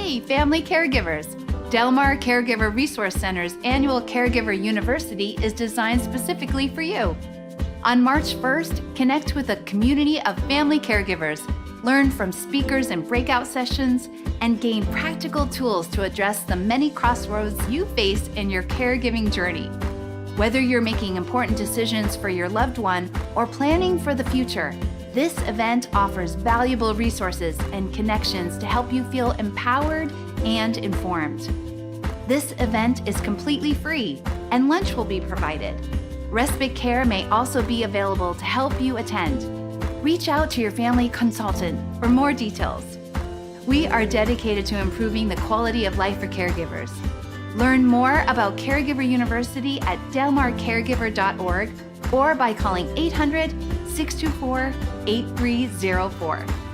Hey, family caregivers! Del Mar Caregiver Resource Center's annual Caregiver University is designed specifically for you. On March 1st, connect with a community of family caregivers, learn from speakers in breakout sessions, and gain practical tools to address the many crossroads you face in your caregiving journey. Whether you're making important decisions for your loved one or planning for the future, this event offers valuable resources and connections to help you feel empowered and informed. This event is completely free, and lunch will be provided. Respite care may also be available to help you attend. Reach out to your family consultant for more details. We are dedicated to improving the quality of life for caregivers. Learn more about Caregiver University at delmarcaregiver.org or by calling 800-624-8304.